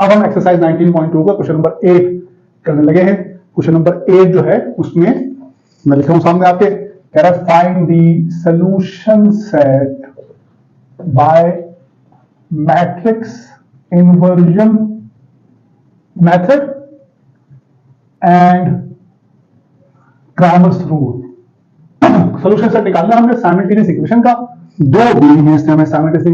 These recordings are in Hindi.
अब हम एक्सरसाइज 19.2 का क्वेश्चन नंबर 8 करने लगे हैं। क्वेश्चन नंबर 8 जो है उसमें मैं लिख रहा हूं सामने आपके, कह रहा है find the solution set by matrix inversion method and Cramer's rule. Solution set निकालना हमने साइमल्टेनियस इक्वेशन का, दो दी हैं इसमें हमें simultaneous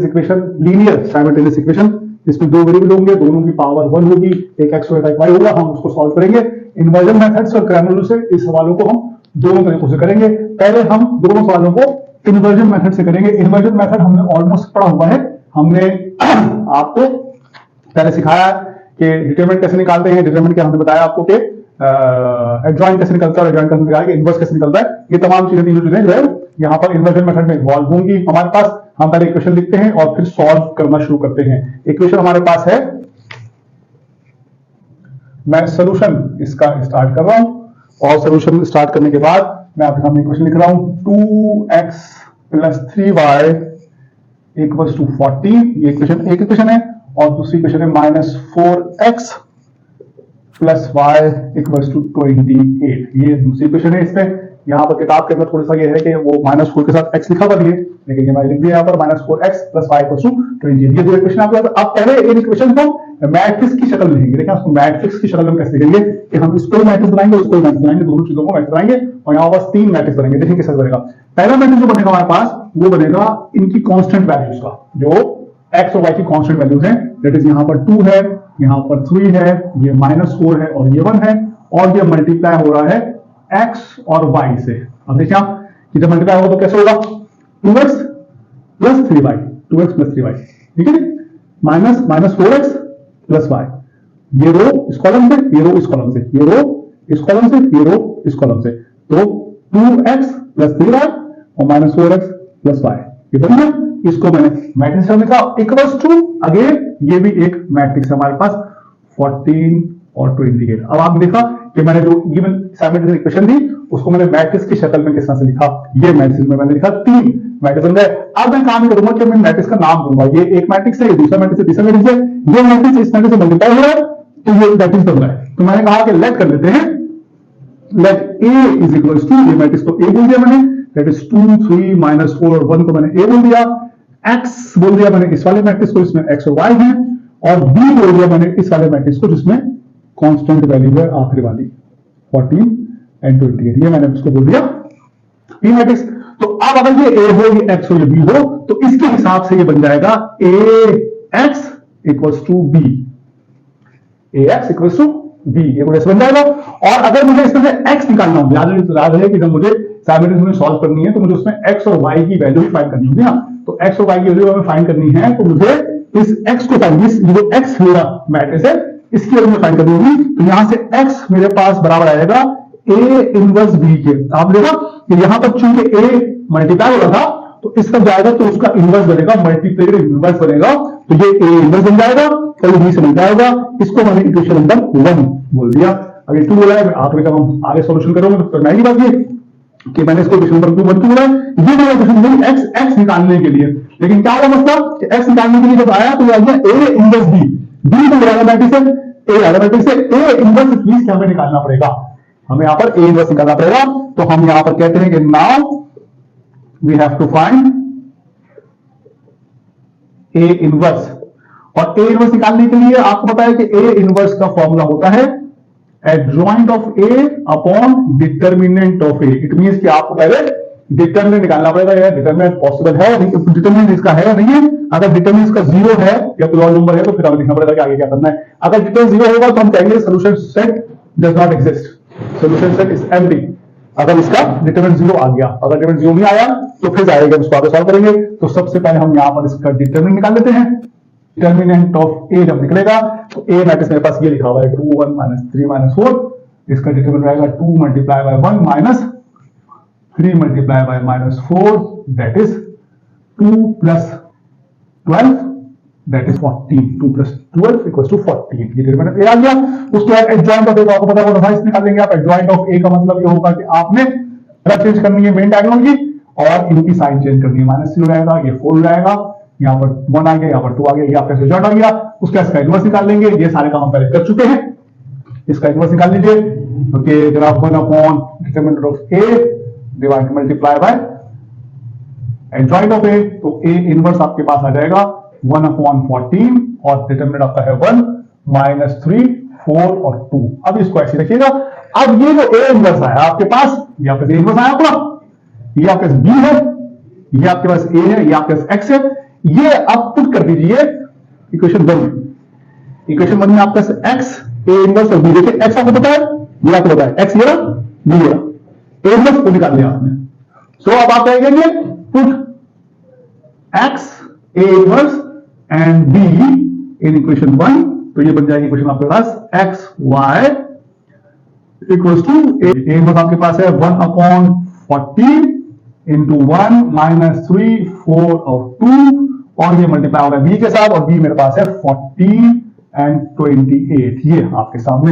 equation linear simultaneous equation, इसमें दो वेरिएबल होंगे, दोनों की पावर 1 होगी, एक x होगा एक y होगा। हम उसको सॉल्व करेंगे इन्वर्जन मेथड्स और क्रैमर रूल से। इस सवालों को हम दोनों तरीकों से करेंगे। पहले हम दोनों सवालों को इन्वर्जन मेथड से करेंगे। इन्वर्जन मेथड हमने ऑलमोस्ट पढ़ा हुआ है, हमने आपको पहले सिखाया कि डिटरमिनेंट कैसे निकालते हैं। डिटरमिनेंट क्या हमने बताया आपको कि एडजॉइंट कैसे निकलता है और एडजॉइंट कैसे निकालते हैं, इनवर्स कैसे निकलता है। ये तमाम चीजें तीनों चीजें जो है यहाँ पर इन्वर्जन मेथड में इन्वॉल्व होंगी हमारे पास। हम पहले इक्वेशन लिखते हैं और फिर सॉल्व करना शुरू करते हैं। इक्वेशन हमारे पास है, मैं सॉल्यूशन इसका स्टार्ट कर रहा हूं और सॉल्यूशन स्टार्ट करने के बाद मैं आपके सामने इक्वेशन लिख रहा हूं 2x + 3y = 40। ये इक्वेशन एक इक्वेशन है और दूसरी इक्वेशन है -4x + y = 28। ये दूसरी इक्वेशन है। इसमें यहाँ पर किताब के अंदर थोड़ा सा ये है कि वो -4 के साथ x लिखा हुआ है, लेकिन ये मैंने लिख दिया यहाँ पर -4x + y = 28। ये दो इक्वेशन आपके पास। अब पहले इन इक्वेशन को मैट्रिक्स की शक्ल में लिखेंगे। देखिए उसको मैट्रिक्स की शक्ल में कैसे लिखेंगे कि हम इसको मैट्रिक्स बनाएंगे, उसको मैट्रिक्स बनाएंगे, दोनों चीजों को मैट्रिक्स बनाएंगे और यहाँ पास 3 मैट्रिक्स बनेंगे। देखिए कैसे बनेगा। पहला मैट्रिक्स जो बनेगा हमारे पास वो बनेगा इनकी कांस्टेंट वैल्यूज का, जो x और y की कांस्टेंट वैल्यूज हैं। दैट इज यहाँ पर 2 है, यहाँ पर 3 है, ये -4 है और ये 1 है, और ये मल्टीप्लाई हो रहा है x और y से। अब देखिए आप कि जब मल्टीप्लाई होगा तो कैसे होगा, 2x + 3y, 2x + 3y, ठीक है, -4x + y। ये रो इस कॉलम से, ये रो इस कॉलम से, ये रो इस कॉलम से, ये रो इस कॉलम से। तो 2x + 3y और -4x + y, ये बन गया। इसको मैंने मैट्रिक्स में लिखा इक्वल्स टू, अगेन ये भी एक मैट्रिक्स है हमारे पास 14 और 28। अब आपने देखा कि मैंने जो गिवन साइमल्टेनियस इक्वेशन थी उसको मैंने मैट्रिक्स की शक्ल में किस तरह से लिखा। ये मैट्रिक्स में मैंने लिखा 3 मैट्रिक्स बन गए। अब मैं काम करूंगा कि मैं मैट्रिक्स का नाम दूंगा। ये एक मैट्रिक्स है, ये दूसरा मैट्रिक्स है, तीसरा मैट्रिक्स है। ये मैट्रिक्स इस मैट्रिक्स से मल्टीप्लाई हो रहा है तो ये मैट्रिक्स बन रहा है। तो मैंने कहा कि लेट कर लेते हैं, लेट A = ये मैट्रिक्स को A बोल दिया मैंने, दैट इज 2 3 -4 और 1 को मैंने A बोल दिया। x बोल दिया मैंने इस वाले मैट्रिक्स को जिसमें x और y है, और b बोल दिया मैंने इस वाले मैट्रिक्स को जिसमें कांस्टेंट वैल्यू है आखिरी वाली 14 और 28। ये मैंने उसको बोल दिया p मैट्रिक्स। तो अब अगर ये a हो, ये x हो, ये b हो, तो इसके हिसाब से ये बन जाएगा ax = b, ax = b, ये ऐसे बन जाएगा। और अगर मुझे इसमें से x निकालना हो, याद है कि जब मुझे साइमल्टेनियस में सॉल्व करनी है तो मुझे उसमें x और y की वैल्यू भी फाइंड करनी होगी ना। तो x और y की वैल्यू हमें फाइंड करनी है तो मुझे इस x को फाइंड, ये जो x मेरा मैट्रिक्स है इसकी वैल्यू फाइंड करनी होगी। तो यहां से x मेरे पास बराबर आएगा a इनवर्स b के। आप देखा कि यहां पर चूंकि a मल्टीप्लाई हो रहा था तो इसका जाएगा तो उसका इनवर्स बनेगा, मल्टीप्लाइड इनवर्स बनेगा, तो ये a इनवर्स बन जाएगा, कभी b से मिलता होगा। इसको मैंने इक्वेशन नंबर 1 बोल दिया। अभी 2 बोला है, आखिर जब हम आगे सॉल्यूशन करोगे तो करना ही बात ये कि मैंने इसको इक्वेशन नंबर 2 बोला है। ये मेरा इक्वेशन नहीं x निकालने के लिए, लेकिन क्या हुआ मसला कि x निकालने के लिए जब आया तो आ गया a इनवर्स b, b तो मेरा मैट्रिक्स है, a मैट्रिक्स है, a इनवर्स प्लीज क्या हमें निकालना पड़ेगा, हमें यहां पर a इनवर्स निकालना पड़ेगा। तो हम यहां पर कहते हैं कि now we have to find a inverse. और a इनवर्स निकालने के लिए आपको पता है कि a इनवर्स का फॉर्मूला होता है adjoint of a upon determinant of a। It means कि आपको पहले डिटरमिनेंट निकालना पड़ेगा, या डिटरमिनेंट पॉसिबल है, डिटरमिनेंट इसका है या नहीं है। अगर डिटरमिनेंट इसका 0 है या कोई और नंबर है तो फिर हमें देखना पड़ेगा कि आगे क्या करना है। अगर डिटरमिनेंट 0 होगा तो हम कहेंगे solution set does not exist, solution set is empty. अगर इसका डिटरमिनेंट 0 आ गया, अगर डिटरमिनेंट 0 नहीं आया तो फिर जाएगा उसको आगे सॉल्व करेंगे। तो सबसे पहले हम यहां पर इसका डिटरमिनेंट निकाल लेते हैं। डिटरमिनेंट ऑफ a जब निकलेगा तो a मैट्रिक्स मेरे पास ये लिखा हुआ है 2 1 -3 -4। इसका डिटरमिनेंट रहेगा 2 × 1 -3 × -4, दैट इज 2 + 12, दैट इज 14। 2 + 12 = 14। ये डिटरमिनेंट a आ गया। उसके बाद एडजॉइंट ऑफ a को आपको पता होगा, भाई निकाल देंगे आप। एडजॉइंट ऑफ a का मतलब ये होगा कि आपने चेंज करनी है मेन डायगोनल की और इनकी साइन चेंज करनी है। -0 रहेगा, ये 4 रहेगा, यहाँ पर 1 आ गया, यहाँ पर 2 आ गया, ये आपका रिजल्ट आ गया। उसका इसका इनवर्स निकाल लेंगे, ये सारे काम हम पहले कर चुके हैं। इसका इनवर्स निकाल लीजिए। ओके, ग्राफ 1 upon determinant of A divide multiply by adjoint of A, तो ए इनवर्स आपके पास आ जाएगा 1 अपॉन 14 और डिटरमिनेंट आपका है 1 माइनस 3 4 और 2। अब इसको ऐसे रखिएगा। अब ये जो ए इनवर्स आया आपके पास, ये आपके पास ए इनवर्स आया आपका, ये आपके पास बी है, ये आपके पास ए है, ये आपके पास एक्स है। ये अब पुट कर दीजिए इक्वेशन 1 में। इक्वेशन 1 में आपके पास एक्स ए इनवर्स और बी, देखिए एक्स आपको पता है, ये आपको पता है, एक्स ये बी है, ए इनवर्स को निकाल लिया आपने। सो अब आप क्या करेंगे, put X A inverse and B in equation 1, तो ये बन जाएगी इक्वेशन आपके पास X Y equals to A inverse आपके पास है 1 अपॉन 14 इंटू 1 माइनस 3 4 और 2, और ये मल्टीप्लाई हो रहा है बी के साथ, और बी मेरे पास है 14 एंड 28। ये आपके सामने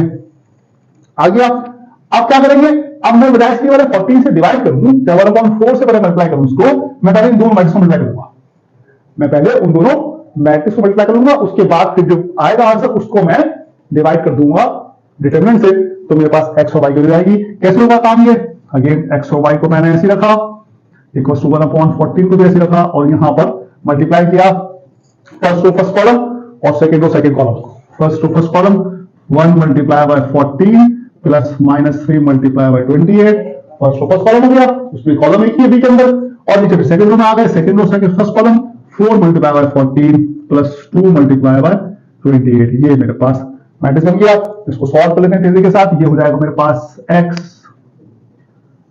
आ गया। अब क्या करेंगे, अब मैं बजाय इसके वाले 14 से डिवाइड करूं, 1/4 से पहले मल्टीप्लाई करूं इसको, मैं पहले इन दोनों मैट्रिक्स को मल्टीप्लाई करूंगा। मैं पहले उन दोनों मैट्रिक्स को मल्टीप्लाई करूंगा, उसके बाद फिर जो आएगा आंसर उसको मैं डिवाइड कर दूंगा डिटरमिनेंट से, तो मेरे पास एक्स और वाई हो जाएगी। कैसे होगा काम ये, अगेन एक्स और वाई को मैंने ऐसे रखा, इक्वल टू 1 अपॉन 14 को भी ऐसे रखा, और यहां पर मल्टीप्लाई किया फर्स्ट टू फर्स्ट कॉलम और second to second column. First to first column 1 multiply by 14 plus minus 3 multiply by 28, first to first column हो गया, उसमें कॉलम एक ही है बी के अंदर, और नीचे सेकंड रो में आ गए, second row second first column 4 multiply by 14 plus 2 multiply by 28। ये मेरे पास मैट्रिक्स बन गया। इसको सॉल्व कर लेते हैं तेजी के साथ। ये हो जाएगा मेरे पास x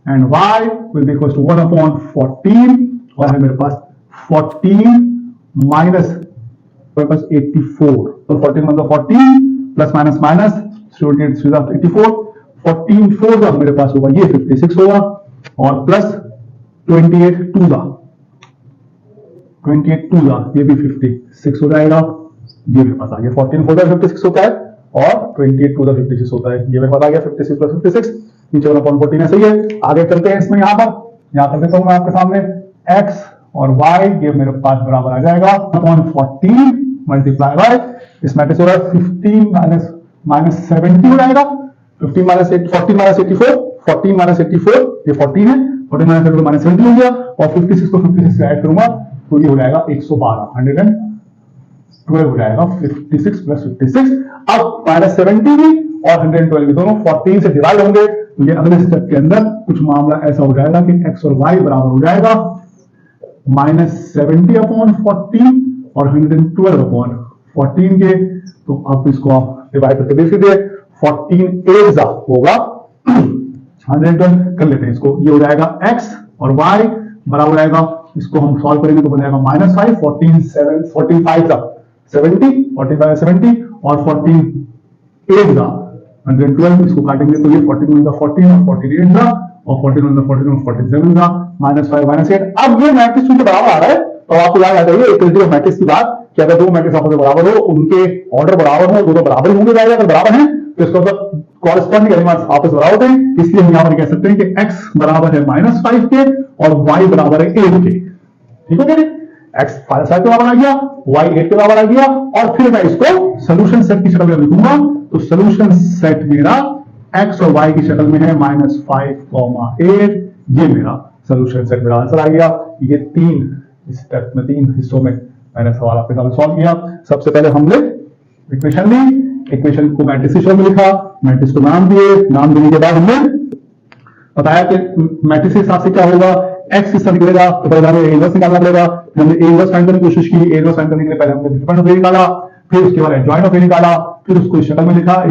and y will be equal to 1 upon 14, और है मेरे पास 14 माइनस मेरे पास 84, तो 14 मतलब 14 प्लस माइनस माइनस 84, 14 4 मेरे पास होगा ये 56 होगा, और प्लस 28 2 ये भी 56 हो जाएगा। ये मेरे पास आ गया 14 4 56 होता है, और 28 2 56 होता है। ये मेरे पास आ गया 56 प्लस 56, नीचे वाला 14 ऐसे ही है। आगे चलते हैं इसमें, यहां कर देता हूं मैं आपके सामने x और y, ये मेरे पास बराबर आ जाएगा अपॉन 14 मल्टीप्लाई बाय, इस मैट्रिक्स हो रहा है 15 माइनस 70 हो जाएगा, 14 माइनस 84, 14 माइनस 84 ये 14 है, 14 माइनस 70 माइनस 70 हो गया, और 56 को 56 से ऐड करूंगा तो ये हो जाएगा 112, 112 हो जाएगा 56 प्लस 56। अब माइनस 70 भी और 112 भी दोनों 14 से डिवाइड होंगे, तो ये अगले स्टेप के अंदर कुछ मामला ऐसा हो जाएगा कि x और y बराबर हो जाएगा माइनस 70 अपॉन 14 और 112 अपॉन 14 के। तो आप इसको आप डिवाइड करके देख लीजिए, 14 8 होगा 112 कर लेते हैं इसको, ये हो जाएगा x और y बराबर हो जाएगा, इसको हम सॉल्व करेंगे तो बन जाएगा माइनस 5, 14 7 45 70, 45 70 और 14 8 112, इसको काटेंगे तो ये 14 का 14 और 48 था, और 14 का 14 और 47 था, माइनस 5 माइनस 8। अब ये मैट्रिक्स चूंकि बराबर आ रहा है, तो आपको याद आ जाइए इक्वलिटी ऑफ मैट्रिक्स की बात, कि अगर दो मैट्रिक्स आपस में बराबर हो, उनके ऑर्डर बराबर हो, दोनों बराबर होंगे जाएगा, अगर बराबर हैं तो इसका मतलब कॉरेस्पॉन्डिंग एलिमेंट्स आपस बराबर होते हैं। इसलिए हम यहां पर कह सकते हैं कि x बराबर है -5 के और y बराबर है 8 के। ठीक है क्या, x 5 के बराबर आ गया, y 8 के बराबर आ गया, और फिर मैं इसको सोल्यूशन सेट की शक्ल में लिखूंगा, तो सोल्यूशन सेट मेरा x और y की शक्ल में है -5, 8, ये मेरा सोल्यूशन सेट, मेरा आंसर आ गया। ये 3 स्टेप में 3 हिस्सों में मैंने सवाल आपके सामने सॉल्व किया। सबसे पहले हमने इक्वेशन ली, इक्वेशन को मैट्रिक्स में लिखा, मैट्रिक्स को नाम दिए, नाम देने के बाद हमने बताया कि मैट्रिक्स के हिसाब से क्या होगा, x किस तरह निकलेगा, तो पहले हमें ए इनवर्स निकालना पड़ेगा। हमने ए इनवर्स फाइंड करने की कोशिश की, ए इनवर्स फाइंड करने के लिए पहले हमने डिटरमिनेंट ऑफ ए निकाला, फिर उसके बाद एडजॉइंट ऑफ ए निकाला, फिर उसको इस शक्ल में लिखा ए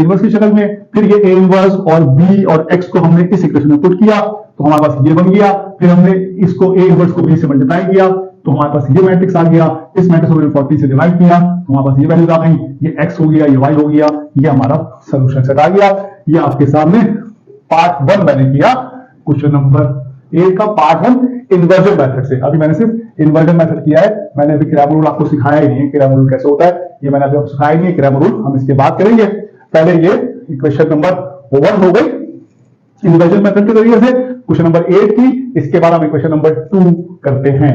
इनवर्स की शक्ल में, फिर ये ए इनवर्स और b और x को हमने इस इक्वेशन में पुट किया, तो हमारे पास ये बन गया। फिर हमने इसको ए इनवर्स को b से मल्टीप्लाई किया, तो हमारे पास ये मैट्रिक्स आ गया। इस मैट्रिक्स को 40 से डिवाइड किया, तो हमारे पास ये वैल्यूज आ गई, ये x हो गया, ये y हो गया, ये हमारा सॉल्यूशन सेट आ गया। ये आपके सामने पार्ट 1 मैंने किया, क्वेश्चन नंबर 8 का पार्ट 1 इन्वर्जन मेथड से। अभी मैंने सिर्फ इन्वर्जन मेथड किया है, मैंने अभी क्रैमर रूल आपको सिखाया ही नहीं है, क्रैमर रूल कैसे होता है ये मैंने अभी आपको सिखाया नहीं है। क्रैमर रूल हम इसके बाद करेंगे, पहले ये इक्वेशन नंबर 1 हो गई इन्वर्जन मेथड के जरिए से, क्वेश्चन नंबर 8 की, इसके बाद हम इक्वेशन नंबर 2 करते हैं।